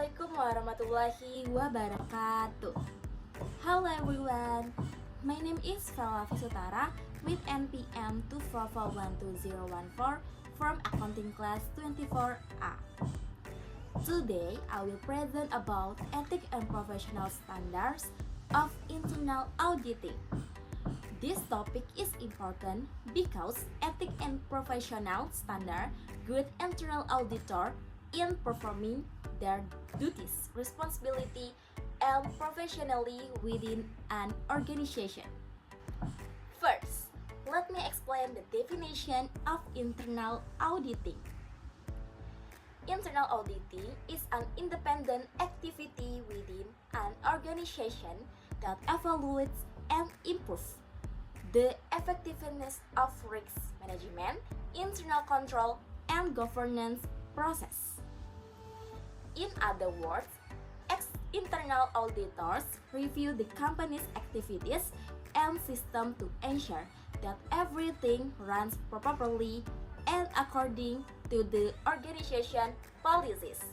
Assalamualaikum warahmatullahi wabarakatuh. Hello everyone, my name is Vela Visutara with NPM 2441214 from Accounting Class 24A. Today, I will present about ethic and professional standards of internal auditing. This topic is important because ethic and professional standard guide internal auditor in performing their duties, responsibility, and professionally within an organization. First, let me explain the definition of internal auditing. Internal auditing is an independent activity within an organization that evaluates and improves the effectiveness of risk management, internal control, and governance process. In other words, internal auditors review the company's activities and system to ensure that everything runs properly and according to the organization policies.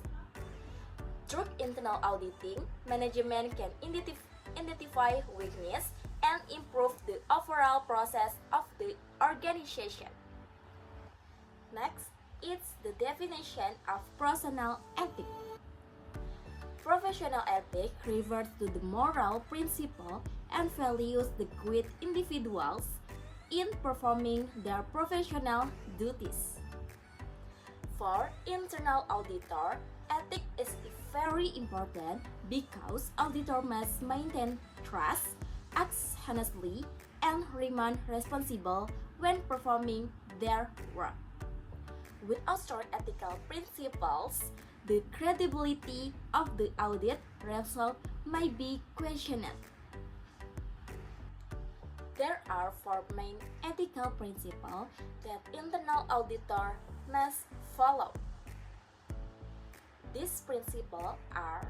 Through internal auditing, management can identify weakness and improve the overall process of the organization. Next, it's the definition of professional ethics. Professional ethics refers to the moral principle and values that guide individuals in performing their professional duties. For internal auditor, ethics is very important because auditor must maintain trust, act honestly, and remain responsible when performing their work. Without strong ethical principles, the credibility of the audit result may be questioned. There are four main ethical principles that internal auditor must follow. These principles are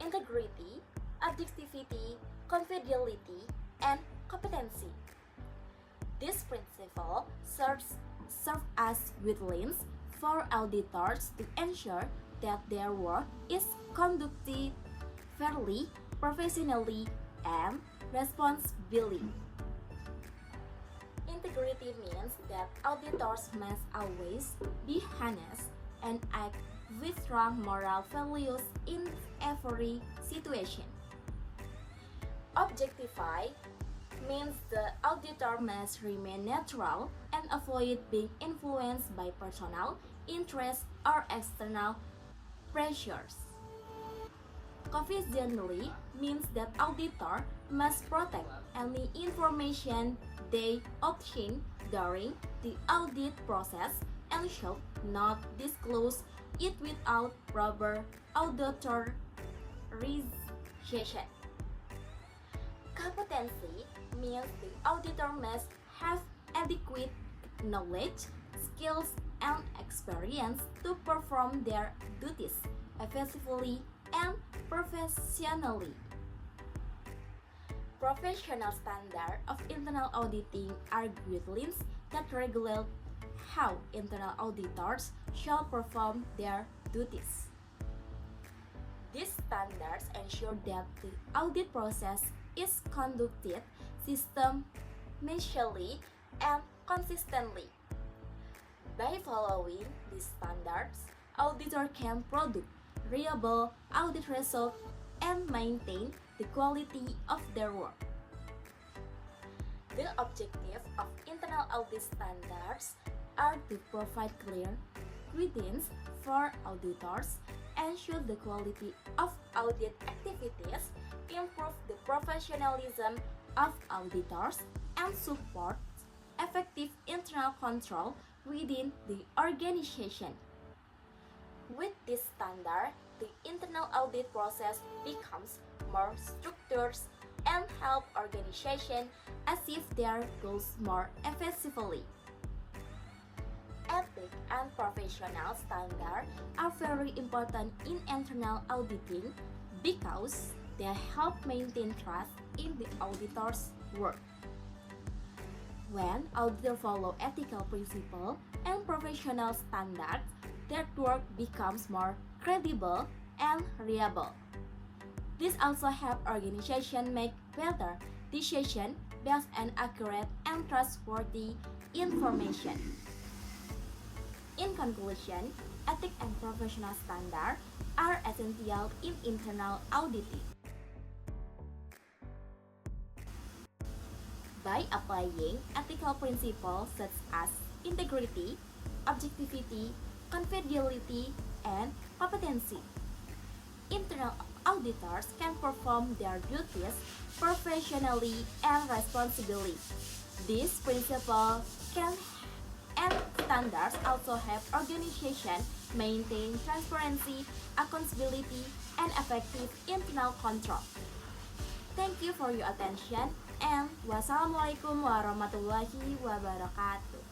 integrity, objectivity, confidentiality, and competency. This principle serve as guidelines for auditors to ensure that their work is conducted fairly, professionally, and responsibly. Integrity means that auditors must always be honest and act with strong moral values in every situation. Objectify means the auditor must remain neutral and avoid being influenced by personal interests or external pressures. Confidentiality means that auditor must protect any information they obtain during the audit process and should not disclose it without proper authorization. Competency means the auditor must have adequate knowledge, skills, and experience to perform their duties effectively and professionally. Professional standards of internal auditing are guidelines that regulate how internal auditors shall perform their duties. These standards ensure that the audit process is conducted systematically and consistently. By following these standards, auditor can produce reliable audit results and maintain the quality of their work. The objective of internal audit standards are to provide clear guidance for auditors, ensure the quality of audit activities, improve the professionalism of auditors, and support effective internal control within the organization. With this standard, the internal audit process becomes more structured and help organization achieve their goals more effectively. Ethic and professional standards are very important in internal auditing because they help maintain trust in the auditor's work. When auditors follow ethical principles and professional standards, their work becomes more credible and reliable. This also helps organizations make better decisions based on accurate and trustworthy information. In conclusion, ethics and professional standards are essential in internal auditing. By applying ethical principles such as integrity, objectivity, confidentiality, and competency, internal auditors can perform their duties professionally and responsibly. These principles can and standards also help organizations maintain transparency, accountability, and effective internal control. Thank you for your attention and wassalamualaikum warahmatullahi wabarakatuh.